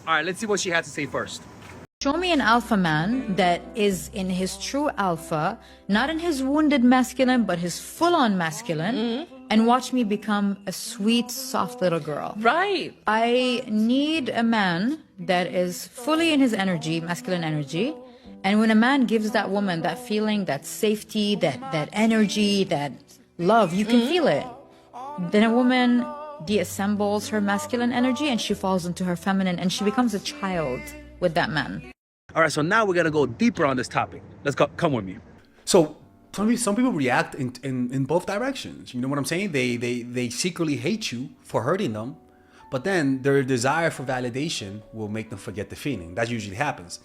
All right, let's see what she had to say first. Show me an alpha man that is in his true alpha, not in his wounded masculine, but his full-on masculine, and watch me become a sweet, soft little girl. Right. I need a man that is fully in his energy, masculine energy, and when a man gives that woman that feeling, that safety, that energy, that love, you can feel it. Then a woman deassembles her masculine energy and she falls into her feminine and she becomes a child with that man. All right, so now we're gonna go deeper on this topic. Let's go. Come with me. So some people react in both directions. You know what I'm saying? They secretly hate you for hurting them, but then their desire for validation will make them forget the feeling. That usually happens.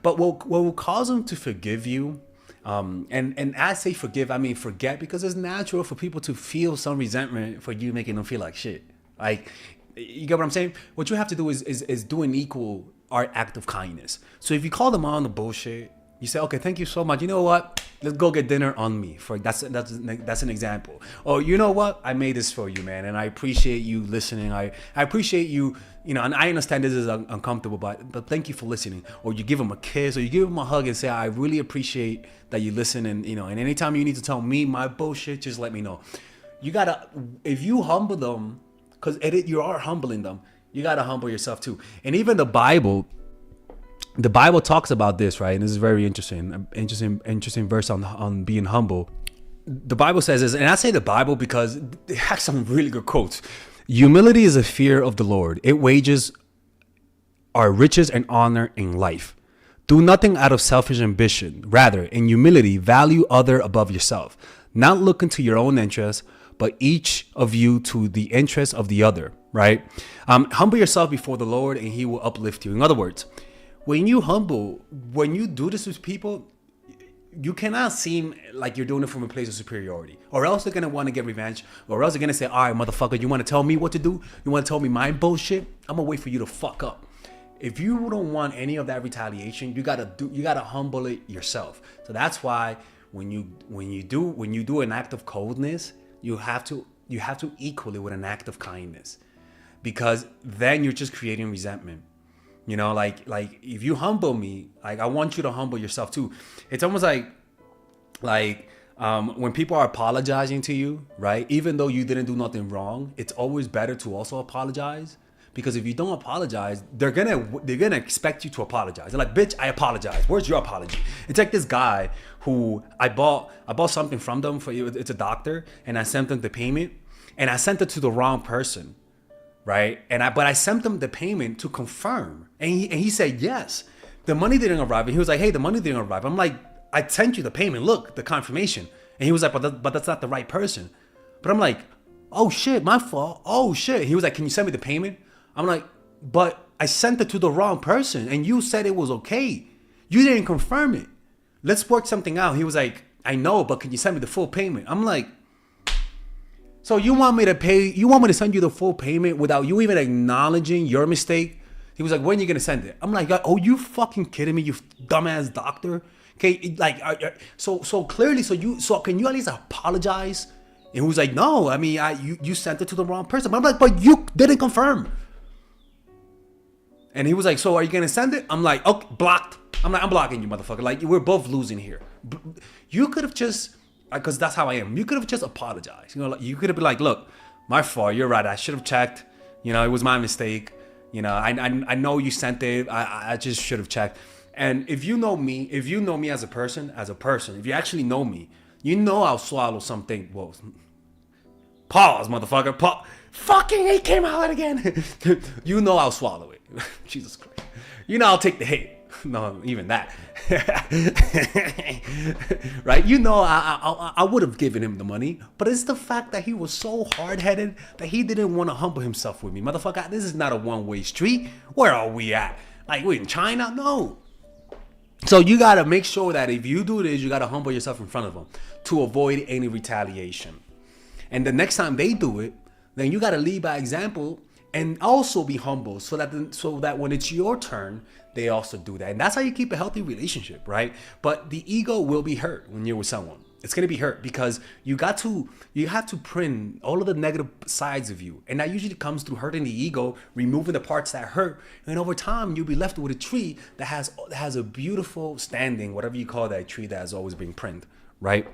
But what will cause them to forgive you, and I say forgive, I mean forget, because it's natural for people to feel some resentment for you making them feel like shit. Like, you get what I'm saying? What you have to do is do an equal act of kindness. So if you call them on the bullshit, you say, okay, thank you so much. You know what? Let's go get dinner on me. That's an example. Or you know what? I made this for you, man, and I appreciate you listening. I appreciate you, and I understand this is uncomfortable, but thank you for listening. Or you give them a kiss, or you give them a hug and say, I really appreciate that you listen. And and anytime you need to tell me my bullshit, just let me know. You gotta, if you humble them, because you are humbling them, you gotta humble yourself too. And even the Bible talks about this, right? And this is very interesting verse on being humble. The Bible says this, and I say the Bible because it has some really good quotes. Humility is a fear of the Lord. It wages our riches and honor in life. Do nothing out of selfish ambition. Rather, in humility, value other above yourself. Not looking to your own interests, but each of you to the interest of the other, right? Humble yourself before the Lord and he will uplift you. In other words, when you do this with people, you cannot seem like you're doing it from a place of superiority, or else they're going to want to get revenge, or else they're going to say, all right, motherfucker, you want to tell me what to do? You want to tell me my bullshit? I'm going to wait for you to fuck up. If you don't want any of that retaliation, you got to humble it yourself. So that's why when you do an act of coldness, you have to equal it with an act of kindness, because then you're just creating resentment. Like if you humble me, like I want you to humble yourself too. It's almost like when people are apologizing to you, right? Even though you didn't do nothing wrong, it's always better to also apologize, because if you don't apologize, they're gonna expect you to apologize. They're like, bitch, I apologize. Where's your apology? It's like this guy who I bought something from them it's a doctor, and I sent them the payment, and I sent it to the wrong person. Right, but I sent them the payment to confirm, and he said yes, the money didn't arrive, and he was like, hey, the money didn't arrive. I'm like, I sent you the payment, look, the confirmation, and he was like, but that's not the right person. But I'm like, oh shit, my fault. Oh shit. He was like, can you send me the payment? I'm like, but I sent it to the wrong person, and you said it was okay. You didn't confirm it. Let's work something out. He was like, I know, but can you send me the full payment? I'm like, so you want me to send you the full payment without you even acknowledging your mistake? He was like, when are you going to send it? I'm like, oh, you fucking kidding me, you dumbass doctor? Okay, like, so clearly, so can you at least apologize? And he was like, no, I mean, you sent it to the wrong person. But I'm like, but you didn't confirm. And he was like, so are you going to send it? I'm like, okay, blocked. I'm like, I'm blocking you, motherfucker. Like, we're both losing here. You could have just, because that's how I am. You could have just apologized. Like, you could have been like, look, my fault. You're right. I should have checked. It was my mistake. I know you sent it. I just should have checked. And if you know me as a person, if you actually know me, I'll swallow something. Whoa. Pause, motherfucker. Fucking it came out again. I'll swallow it. Jesus Christ. I'll take the hit. No, even that. Right? I would have given him the money, but it's the fact that he was so hard-headed that he didn't want to humble himself with me. Motherfucker, this is not a one-way street. Where are we at? Like, we in China? No. So you got to make sure that if you do this, you got to humble yourself in front of them to avoid any retaliation. And the next time they do it, then you got to lead by example and also be humble so that when it's your turn, they also do that. And that's how you keep a healthy relationship, right? But the ego will be hurt when you're with someone. It's gonna be hurt because you have to print all of the negative sides of you, and that usually comes through hurting the ego, removing the parts that hurt, and over time you'll be left with a tree that has a beautiful standing, whatever you call that tree that has always been printed, right?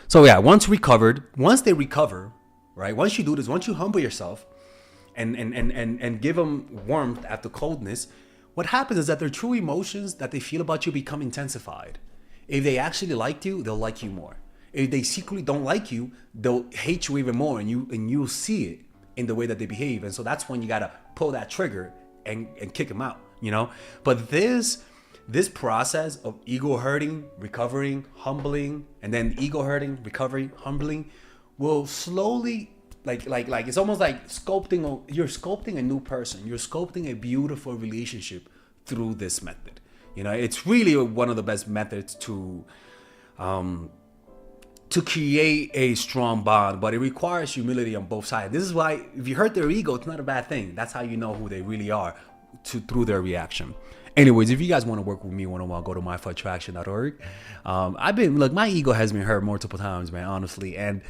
So yeah, once they recover, right? Once you do this, once you humble yourself, and give them warmth after coldness, what happens is that their true emotions that they feel about you become intensified. If they actually liked you, they'll like you more. If they secretly don't like you, they'll hate you even more, and you'll see it in the way that they behave. And so that's when you gotta pull that trigger and kick them out, you know. But this process of ego hurting, recovering, humbling, and then ego hurting, recovering, humbling, will slowly like it's almost like you're sculpting a new person. You're sculpting a beautiful relationship through this method. You know, it's really one of the best methods to create a strong bond, but it requires humility on both sides. This is why if you hurt their ego, it's not a bad thing. That's how you know who they really are through their reaction. Anyways, if you guys want to work with me one-on-one, go to myforattraction.org. My ego has been hurt multiple times, man, honestly. And,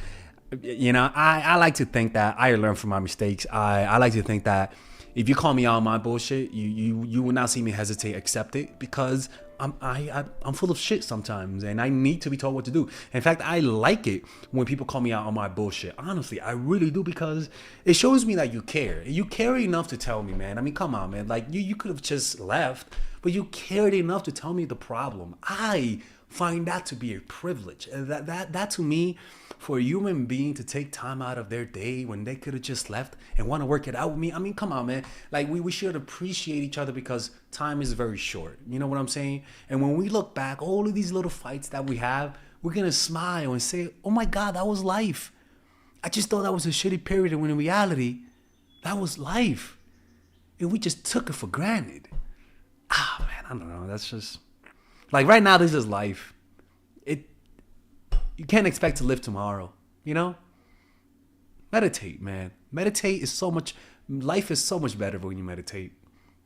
you know, I like to think that I learn from my mistakes. I like to think that if you call me out on my bullshit, you will not see me hesitate, accept it, because I'm full of shit sometimes, and I need to be told what to do. In fact, I like it when people call me out on my bullshit. Honestly, I really do, because it shows me that you care. You care enough to tell me, man. I mean, come on, man. Like you could have just left, but you cared enough to tell me the problem. I find that to be a privilege. That to me, for a human being to take time out of their day when they could have just left and want to work it out with me. I mean, come on, man. Like we should appreciate each other, because time is very short. You know what I'm saying? And when we look back, all of these little fights that we have, we're going to smile and say, oh my God, that was life. I just thought that was a shitty period, when in reality, that was life. And we just took it for granted. Man, I don't know. That's just like right now, this is life. You can't expect to live tomorrow, you know? Meditate, man. Meditate is life is so much better when you meditate.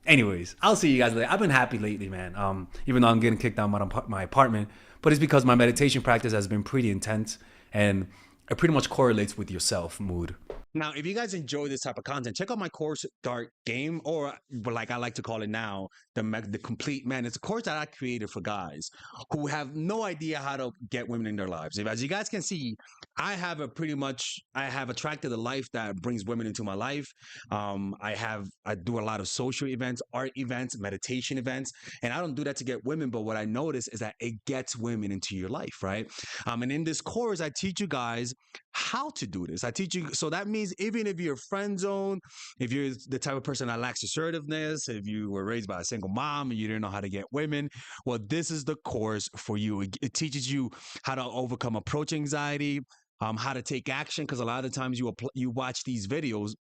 Anyways, I'll see you guys later. I've been happy lately, man. Even though I'm getting kicked out of my apartment, but it's because my meditation practice has been pretty intense, and it pretty much correlates with your self mood. Now, if you guys enjoy this type of content, check out my course, Dark Game, or like I like to call it now, the Complete Man. It's a course that I created for guys who have no idea how to get women in their lives. As you guys can see, I have attracted a life that brings women into my life. I do a lot of social events, art events, meditation events, and I don't do that to get women, but what I notice is that it gets women into your life, right? And in this course, I teach you guys how to do this. I teach you, so that means even if you're friend zone, if you're the type of person that lacks assertiveness, if you were raised by a single mom and you didn't know how to get women, well, this is the course for you. It teaches you how to overcome approach anxiety, how to take action, because a lot of the times you watch these videos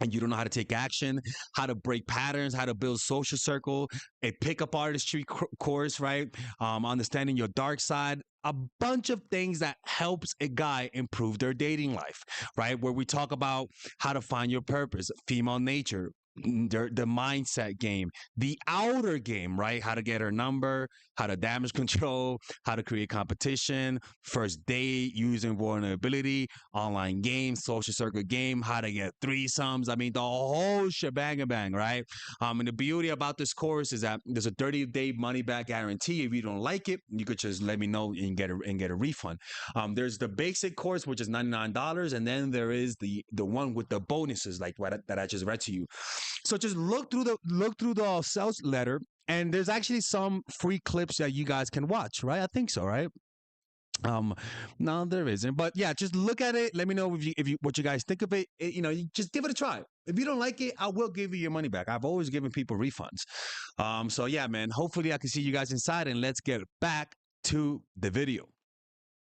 and you don't know how to take action, how to break patterns, how to build social circle, a pickup artistry course, right? Understanding your dark side, a bunch of things that helps a guy improve their dating life, right? Where we talk about how to find your purpose, female nature, the mindset game, the outer game, right? How to get her number, how to damage control, how to create competition, first date, using vulnerability, online games, social circle game, how to get threesomes. I mean, the whole shebang bang, right? And the beauty about this course is that there's a 30-day money back guarantee. If you don't like it, you could just let me know and get a refund. There's the basic course, which is $99, and then there is the one with the bonuses, like that I just read to you. So just look through the sales letter, and there's actually some free clips that you guys can watch, right? I think so, right? No, there isn't, but yeah, just look at it. Let me know if you what you guys think of it. You just give it a try. If you don't like it, I will give you your money back. I've always given people refunds. So yeah, man. Hopefully, I can see you guys inside, and let's get back to the video.